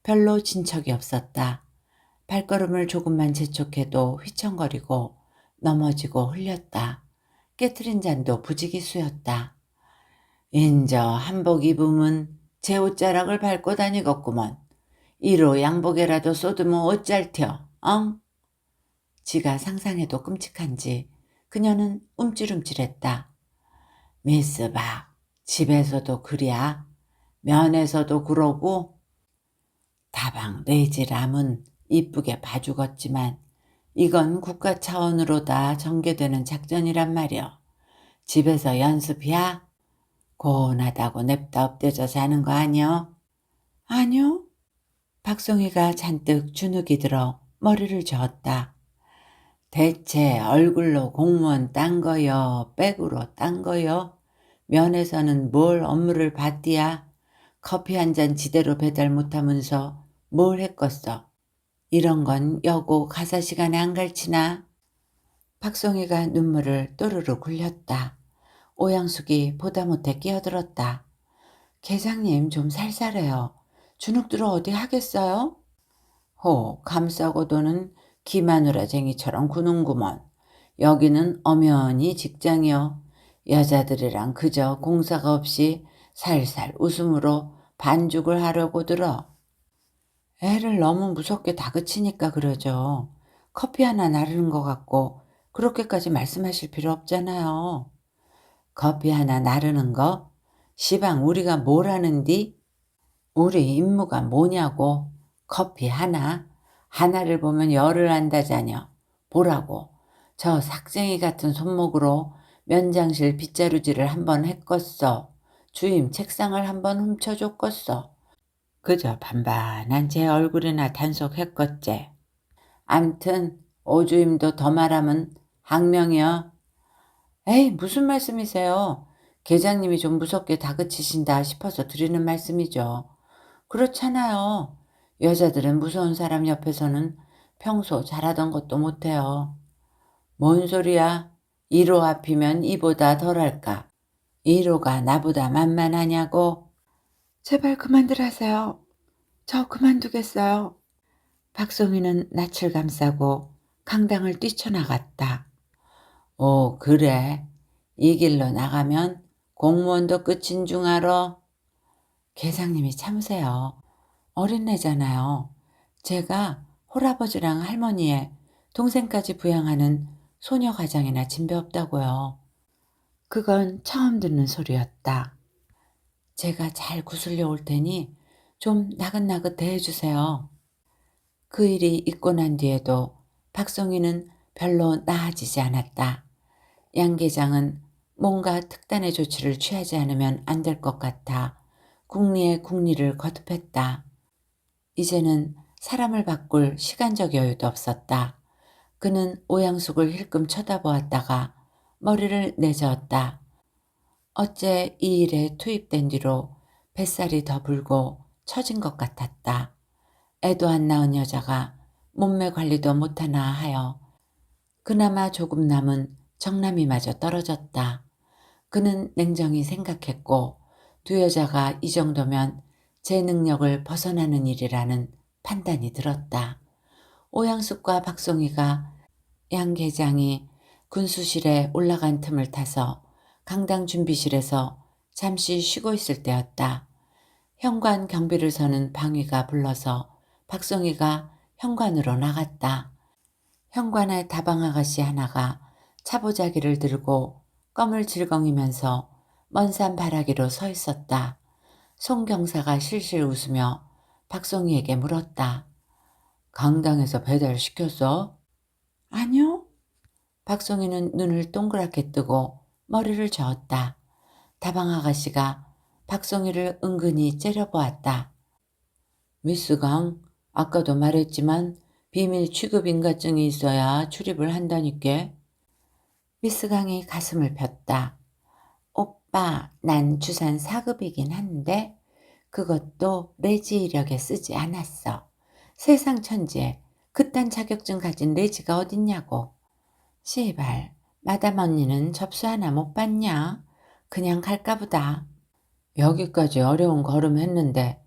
별로 진척이 없었다. 발걸음을 조금만 재촉해도 휘청거리고 넘어지고 흘렸다. 깨트린 잔도 부지기수였다. 인저 한복 입으면 제 옷자락을 밟고 다니겠구먼. 1호 양복에라도 쏟으면 어쩔텨, 엉? 지가 상상해도 끔찍한지 그녀는 움찔움찔했다. 미스 박, 집에서도 그랴? 면에서도 그러고? 다방 레이지람은 이쁘게 봐주겠지만 이건 국가 차원으로 다 전개되는 작전이란 말이여. 집에서 연습이야? 고운하다고 냅다 엎드져 자는 거 아니여? 아니요. 박송이가 잔뜩 주눅이 들어 머리를 저었다. 대체 얼굴로 공무원 딴 거여, 백으로 딴 거여? 면에서는 뭘 업무를 받디야? 커피 한 잔 지대로 배달 못하면서 뭘 했겠어? 이런 건 여고 가사 시간에 안 가르치나? 박송이가 눈물을 또르르 굴렸다. 오양숙이 보다 못해 끼어들었다. 계장님 좀 살살해요. 주눅 들어 어디 하겠어요? 호 감싸고도는 기마누라쟁이처럼 구는구먼. 여기는 엄연히 직장이여. 여자들이랑 그저 공사가 없이 살살 웃음으로 반죽을 하려고 들어. 애를 너무 무섭게 다그치니까 그러죠. 커피 하나 나르는 것 같고 그렇게까지 말씀하실 필요 없잖아요. 커피 하나 나르는 거? 시방 우리가 뭘 하는디? 우리 임무가 뭐냐고. 커피 하나? 하나를 보면 열을 안다자녀. 보라고. 저 삭쟁이 같은 손목으로 면장실 빗자루질을 한번 했겄어. 주임 책상을 한번 훔쳐줬겄어. 그저 반반한 제 얼굴이나 단속했겄제. 암튼 오주임도 더 말하면 항명이여. 에이 무슨 말씀이세요. 계장님이 좀 무섭게 다그치신다 싶어서 드리는 말씀이죠. 그렇잖아요. 여자들은 무서운 사람 옆에서는 평소 잘하던 것도 못해요. 뭔 소리야. 1호 앞이면 이보다 덜할까. 1호가 나보다 만만하냐고. 제발 그만들 하세요. 저 그만두겠어요. 박송이는 낯을 감싸고 강당을 뛰쳐나갔다. 오 그래. 이 길로 나가면 공무원도 끝인 줄 알아. 계장님이 참으세요. 어린애잖아요. 제가 홀아버지랑 할머니의 동생까지 부양하는 소녀가장이나 진배 없다고요. 그건 처음 듣는 소리였다. 제가 잘 구슬려 올 테니 좀 나긋나긋 대해주세요. 그 일이 있고 난 뒤에도 박송이는 별로 나아지지 않았다. 양 계장은 뭔가 특단의 조치를 취하지 않으면 안 될 것 같아 국리의 국리를 거듭했다. 이제는 사람을 바꿀 시간적 여유도 없었다. 그는 오양숙을 힐끔 쳐다보았다가 머리를 내저었다. 어째 이 일에 투입된 뒤로 뱃살이 더 불고 처진 것 같았다. 애도 안 낳은 여자가 몸매 관리도 못하나 하여 그나마 조금 남은 정남이마저 떨어졌다. 그는 냉정히 생각했고 두 여자가 이 정도면 제 능력을 벗어나는 일이라는 판단이 들었다. 오양숙과 박송이가 양 계장이 군수실에 올라간 틈을 타서 강당 준비실에서 잠시 쉬고 있을 때였다. 현관 경비를 서는 방위가 불러서 박송이가 현관으로 나갔다. 현관에 다방 아가씨 하나가 차보자기를 들고 껌을 질겅이면서 먼산 바라기로 서 있었다. 송 경사가 실실 웃으며 박송이에게 물었다. 강당에서 배달시켰어? 아니요. 박송이는 눈을 동그랗게 뜨고 머리를 저었다. 다방 아가씨가 박송이를 은근히 째려보았다. 미스 강, 아까도 말했지만 비밀 취급 인가증이 있어야 출입을 한다니까. 미스 강이 가슴을 폈다. 오빠, 난 주산 4급이긴 한데 그것도 레지 이력에 쓰지 않았어. 세상 천지에 그딴 자격증 가진 레지가 어딨냐고. 시발, 마담 언니는 접수 하나 못 받냐? 그냥 갈까 보다. 여기까지 어려운 걸음 했는데.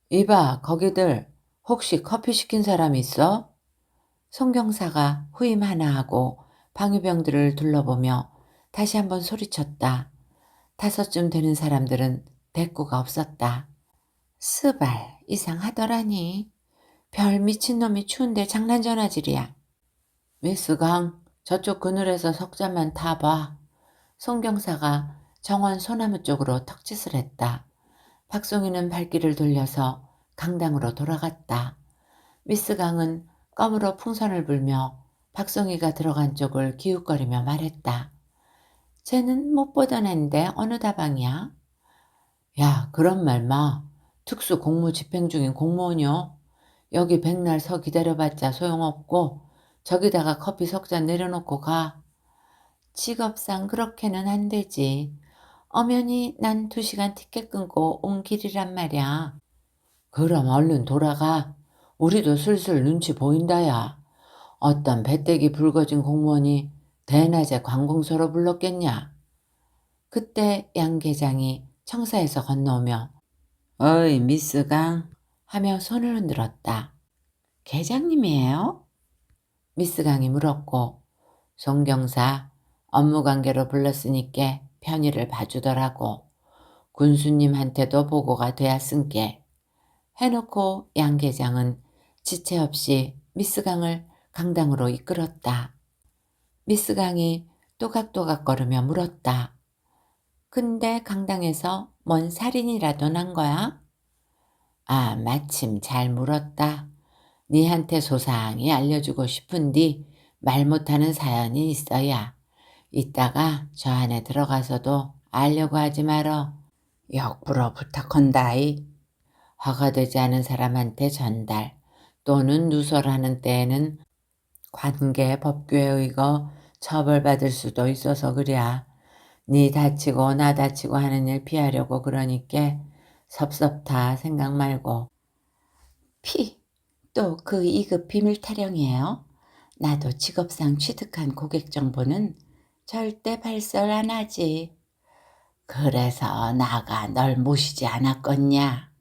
이봐, 거기들 혹시 커피 시킨 사람 있어? 송경사가 후임 하나 하고 방위병들을 둘러보며 다시 한번 소리쳤다. 5쯤 되는 사람들은 대꾸가 없었다. 스발, 이상하더라니. 별 미친놈이 추운데 장난 전화질이야. 미스 강, 저쪽 그늘에서 석잔만 타봐. 송경사가 정원 소나무 쪽으로 턱짓을 했다. 박송이는 발길을 돌려서 강당으로 돌아갔다. 미스 강은 껌으로 풍선을 불며 박송이가 들어간 쪽을 기웃거리며 말했다. 쟤는 못 보던 앤데 어느 다방이야? 야, 그런 말 마. 특수 공무 집행 중인 공무원이요. 여기 백날 서 기다려봤자 소용없고 저기다가 커피 석 잔 내려놓고 가. 직업상 그렇게는 안 되지. 엄연히 난 2시간 티켓 끊고 온 길이란 말이야. 그럼 얼른 돌아가. 우리도 슬슬 눈치 보인다야. 어떤 배때기 붉어진 공무원이 대낮에 관공서로 불렀겠냐. 그때 양 계장이 청사에서 건너오며 어이 미스 강 하며 손을 흔들었다. 계장님이에요? 미스 강이 물었고 송경사 업무 관계로 불렀으니께 편의를 봐주더라고. 군수님한테도 보고가 되었은께 해놓고 양 계장은 지체 없이 미스 강을 강당으로 이끌었다. 미스 강이 또각또각거리며 물었다. 근데 강당에서 뭔 살인이라도 난 거야? 아, 마침 잘 물었다. 니한테 소상히 알려주고 싶은디 말 못하는 사연이 있어야. 이따가 저 안에 들어가서도 알려고 하지 말어. 역부러 부탁한다이. 허가되지 않은 사람한테 전달 또는 누설하는 때에는 관계 법규에 의거 처벌받을 수도 있어서 그랴. 니 다치고 나 다치고 하는 일 피하려고 그러니께 섭섭다 생각 말고. 또 그 2급 비밀 타령이에요? 나도 직업상 취득한 고객 정보는 절대 발설 안 하지. 그래서 나가 널 모시지 않았겠냐?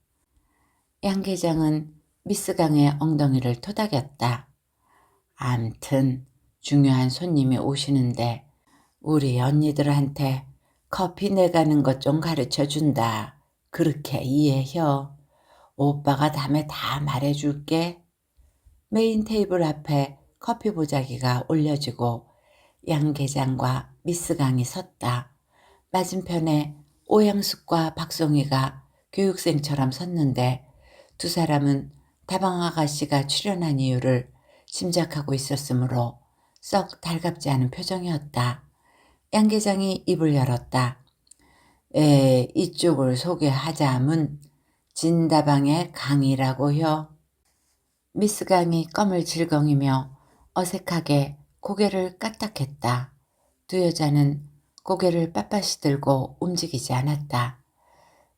양 계장은 미스 강의 엉덩이를 토닥였다. 암튼 중요한 손님이 오시는데 우리 언니들한테 커피 내가는 것 좀 가르쳐준다. 그렇게 이해혀. 오빠가 다음에 다 말해줄게. 메인 테이블 앞에 커피 보자기가 올려지고 양 계장과 미스 강이 섰다. 맞은편에 오양숙과 박송이가 교육생처럼 섰는데 두 사람은 다방 아가씨가 출연한 이유를 짐작하고 있었으므로 썩 달갑지 않은 표정이었다. 양 계장이 입을 열었다. 이쪽을 소개하자면 진다방의 강이라고요. 미스 강이 껌을 질겅이며 어색하게 고개를 까딱했다. 두 여자는 고개를 빳빳이 들고 움직이지 않았다.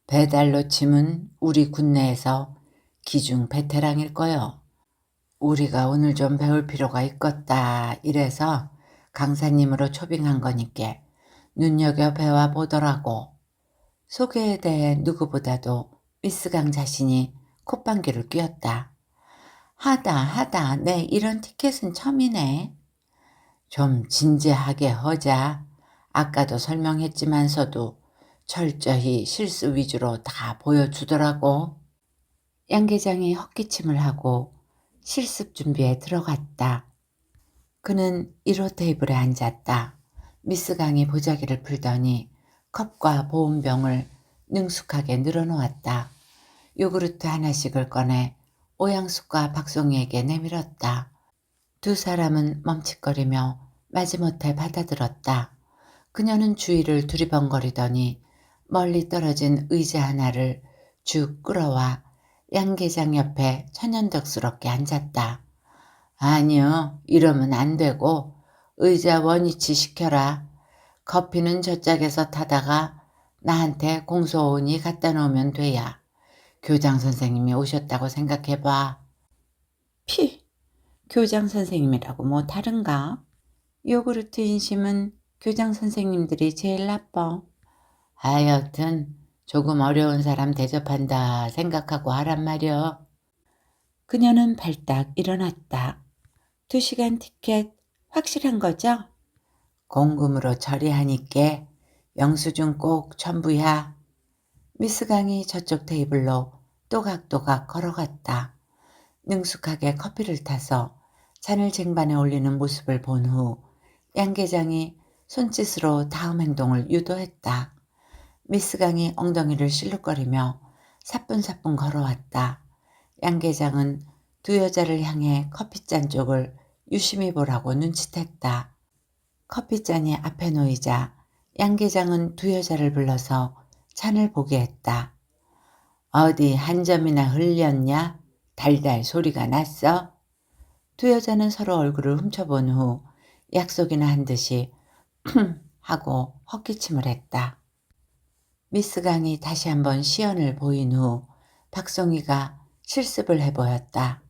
배달로 치면 우리 군내에서 기중 베테랑일 거요. 우리가 오늘 좀 배울 필요가 있겠다 이래서 강사님으로 초빙한 거니께 눈여겨 배워 보더라고. 소개에 대해 누구보다도 미스 강 자신이 콧방귀를 뀌었다. 하다 내 이런 티켓은 처음이네. 좀 진지하게 하자. 아까도 설명했지만서도 철저히 실수 위주로 다 보여주더라고. 양 계장이 헛기침을 하고 실습 준비에 들어갔다. 그는 1호 테이블에 앉았다. 미스 강이 보자기를 풀더니 컵과 보온병을 능숙하게 늘어놓았다. 요구르트 하나씩을 꺼내 오양숙과 박송이에게 내밀었다. 두 사람은 멈칫거리며 마지못해 받아들었다. 그녀는 주위를 두리번거리더니 멀리 떨어진 의자 하나를 쭉 끌어와 양 계장 옆에 천연덕스럽게 앉았다. 아니요, 이러면 안 되고 의자 원위치 시켜라. 커피는 저짝에서 타다가 나한테 공소원이 갖다 놓으면 돼야. 교장 선생님이 오셨다고 생각해봐. 교장 선생님이라고 뭐 다른가? 요구르트 인심은 교장 선생님들이 제일 나빠. 하여튼 조금 어려운 사람 대접한다 생각하고 하란 말이여. 그녀는 발딱 일어났다. 2시간 티켓 확실한 거죠? 공금으로 처리하니께 영수증 꼭 첨부야. 미스 강이 저쪽 테이블로 또각또각 걸어갔다. 능숙하게 커피를 타서 잔을 쟁반에 올리는 모습을 본 후 양 계장이 손짓으로 다음 행동을 유도했다. 미스 강이 엉덩이를 실룩거리며 사뿐사뿐 걸어왔다. 양 계장은 두 여자를 향해 커피잔 쪽을 유심히 보라고 눈짓했다. 커피잔이 앞에 놓이자 양 계장은 두 여자를 불러서 잔을 보게 했다. 어디 한 점이나 흘렸냐? 달달 소리가 났어? 두 여자는 서로 얼굴을 훔쳐본 후 약속이나 한 듯이 하고 헛기침을 했다. 미스 강이 다시 한번 시연을 보인 후 박송이가 실습을 해 보였다.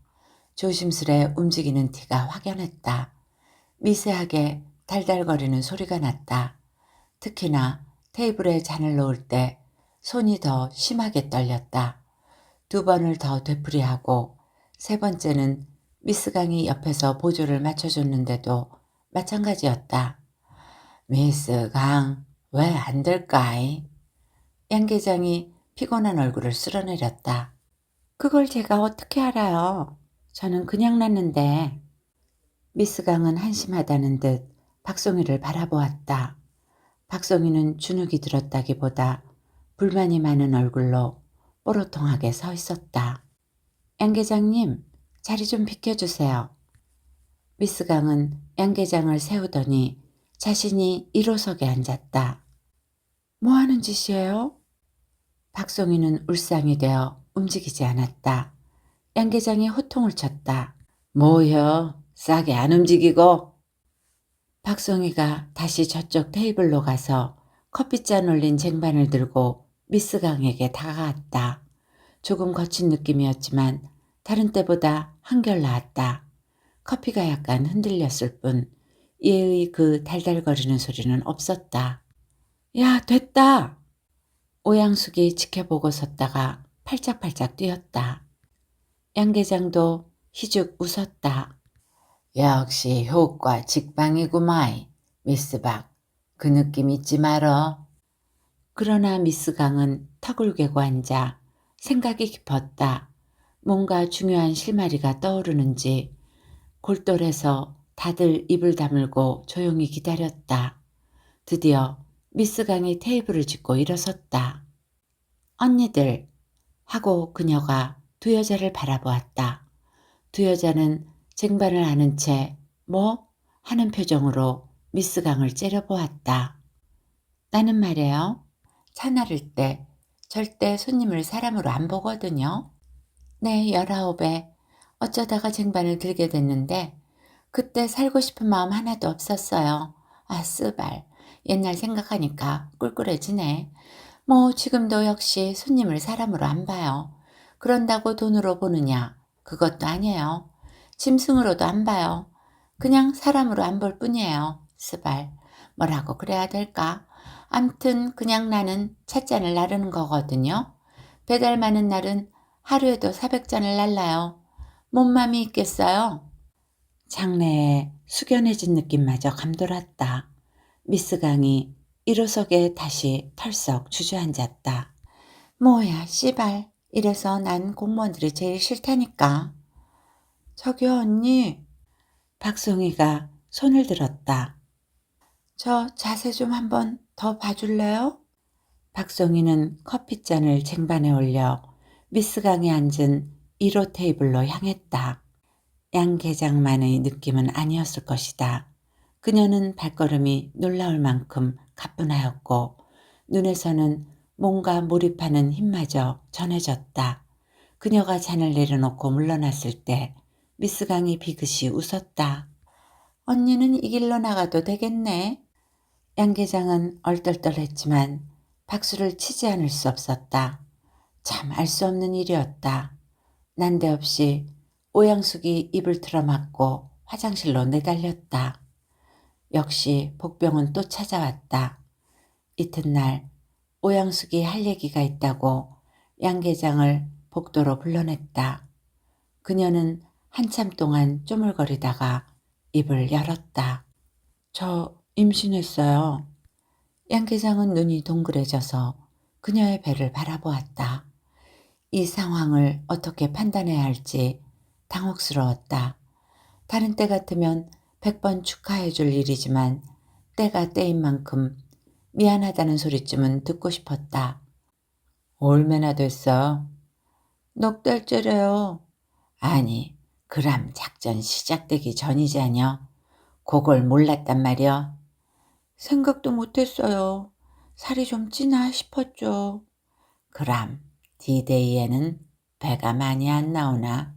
조심스레 움직이는 티가 확연했다. 미세하게 달달거리는 소리가 났다. 특히나 테이블에 잔을 놓을 때 손이 더 심하게 떨렸다. 두 번을 더 되풀이하고 세 번째는 미스 강이 옆에서 보조를 맞춰줬는데도 마찬가지였다. 미스 강, 왜 안 될까이? 양 계장이 피곤한 얼굴을 쓸어내렸다. 그걸 제가 어떻게 알아요? 저는 그냥 났는데. 미스 강은 한심하다는 듯 박송이를 바라보았다. 박송이는 주눅이 들었다기보다 불만이 많은 얼굴로 뽀로통하게 서 있었다. 양 계장님, 자리 좀 비켜주세요. 미스 강은 양 계장을 세우더니 자신이 1호석에 앉았다. 뭐 하는 짓이에요? 박송이는 울상이 되어 움직이지 않았다. 양 계장이 호통을 쳤다. 뭐여, 싸게 안 움직이고. 박송이가 다시 저쪽 테이블로 가서 커피잔 올린 쟁반을 들고 미스 강에게 다가갔다. 조금 거친 느낌이었지만 다른 때보다 한결 나았다. 커피가 약간 흔들렸을 뿐 얘의 그 달달거리는 소리는 없었다. 야, 됐다! 오양숙이 지켜보고 섰다가 팔짝팔짝 뛰었다. 양 계장도 희죽 웃었다. 역시 효과 직방이구마이. 미스 박, 그 느낌 잊지 말어. 그러나 미스 강은 턱을 괴고 앉아 생각이 깊었다. 뭔가 중요한 실마리가 떠오르는지 골똘해서 다들 입을 다물고 조용히 기다렸다. 드디어 미스 강이 테이블을 짚고 일어섰다. 언니들 하고 그녀가 두 여자를 바라보았다. 두 여자는 쟁반을 아는 채 뭐? 하는 표정으로 미스 강을 째려보았다. 나는 말이에요. 차 나를 때 절대 손님을 사람으로 안 보거든요. 네, 19에 어쩌다가 쟁반을 들게 됐는데 그때 살고 싶은 마음 하나도 없었어요. 아, 쓰발. 옛날 생각하니까 꿀꿀해지네. 뭐 지금도 역시 손님을 사람으로 안 봐요. 그런다고 돈으로 보느냐? 그것도 아니에요. 짐승으로도 안 봐요. 그냥 사람으로 안 볼 뿐이에요. 스발. 뭐라고 그래야 될까? 암튼 그냥 나는 찻잔을 나르는 거거든요. 배달 많은 날은 하루에도 400잔을 날라요. 뭔 맘이 있겠어요? 장내에 숙연해진 느낌마저 감돌았다. 미스 강이 1호석에 다시 털썩 주저앉았다. 뭐야, 씨발. 이래서 난 공무원들이 제일 싫다니까. 저기요, 언니. 박송이가 손을 들었다. 저 자세 좀 한번 더 봐줄래요? 박송이는 커피잔을 쟁반에 올려 미스 강이 앉은 1호 테이블로 향했다. 양 계장만의 느낌은 아니었을 것이다. 그녀는 발걸음이 놀라울 만큼 가뿐하였고 눈에서는 뭔가 몰입하는 힘마저 전해졌다. 그녀가 잔을 내려놓고 물러났을 때 미스 강이 비긋이 웃었다. 언니는 이 길로 나가도 되겠네. 양 계장은 얼떨떨했지만 박수를 치지 않을 수 없었다. 참 알 수 없는 일이었다. 난데없이 오양숙이 입을 틀어막고 화장실로 내달렸다. 역시 복병은 또 찾아왔다. 이튿날 오양숙이 할 얘기가 있다고 양 계장을 복도로 불러냈다. 그녀는 한참 동안 쪼물거리다가 입을 열었다. 저 임신했어요. 양 계장은 눈이 동그래져서 그녀의 배를 바라보았다. 이 상황을 어떻게 판단해야 할지 당혹스러웠다. 다른 때 같으면 100번 축하해 줄 일이지만 때가 때인 만큼 미안하다는 소리쯤은 듣고 싶었다. 얼마나 됐어? 넉 달째래요. 아니, 그람 작전 시작되기 전이자녀. 그걸 몰랐단 말이여. 생각도 못했어요. 살이 좀 찌나 싶었죠. 그람 디데이에는 배가 많이 안 나오나?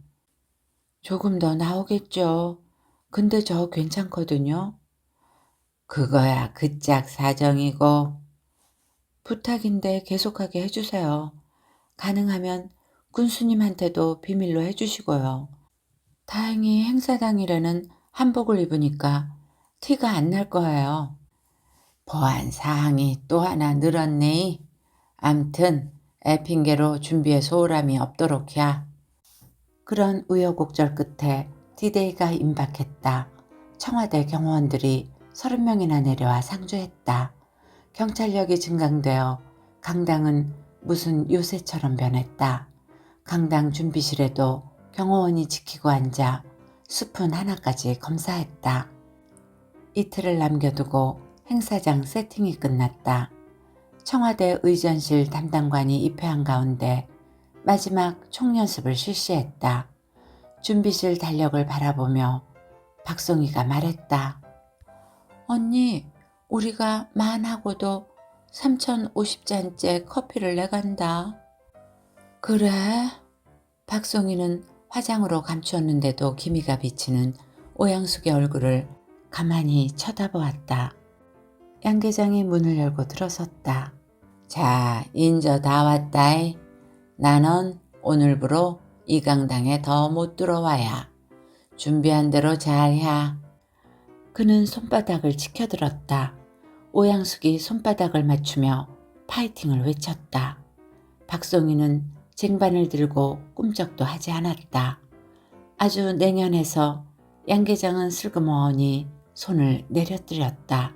조금 더 나오겠죠. 근데 저 괜찮거든요. 그거야 그 짝 사정이고. 부탁인데 계속하게 해주세요. 가능하면 군수님한테도 비밀로 해주시고요. 다행히 행사당일에는 한복을 입으니까 티가 안 날 거예요. 보안 사항이 또 하나 늘었네. 암튼 애 핑계로 준비에 소홀함이 없도록이야. 그런 우여곡절 끝에 디데이가 임박했다. 청와대 경호원들이 30명이나 내려와 상주했다. 경찰력이 증강되어 강당은 무슨 요새처럼 변했다. 강당 준비실에도 경호원이 지키고 앉아 스푼 하나까지 검사했다. 이틀을 남겨두고 행사장 세팅이 끝났다. 청와대 의전실 담당관이 입회한 가운데 마지막 총연습을 실시했다. 준비실 달력을 바라보며 박송이가 말했다. 언니, 우리가 만하고도 3050잔째 커피를 내간다. 그래? 박송이는 화장으로 감추었는데도 기미가 비치는 오양숙의 얼굴을 가만히 쳐다보았다. 양계장이 문을 열고 들어섰다. 자, 인저 다 왔다이. 나는 오늘부로 이 강당에 더 못 들어와야. 준비한 대로 잘해. 그는 손바닥을 치켜들었다. 오양숙이 손바닥을 맞추며 파이팅을 외쳤다. 박송이는 쟁반을 들고 꿈쩍도 하지 않았다. 아주 냉연해서 양계장은 슬그머니 손을 내려뜨렸다.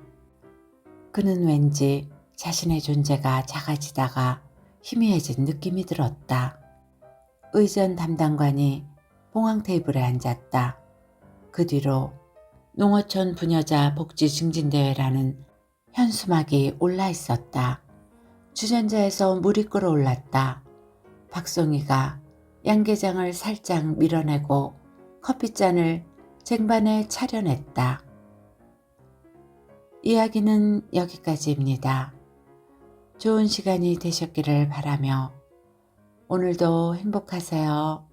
그는 왠지 자신의 존재가 작아지다가 희미해진 느낌이 들었다. 의전 담당관이 봉황 테이블에 앉았다. 그 뒤로 농어촌 부녀자 복지 증진대회라는 현수막이 올라 있었다. 주전자에서 물이 끓어올랐다. 박송이가 양계장을 살짝 밀어내고 커피잔을 쟁반에 차려냈다. 이야기는 여기까지입니다. 좋은 시간이 되셨기를 바라며 오늘도 행복하세요.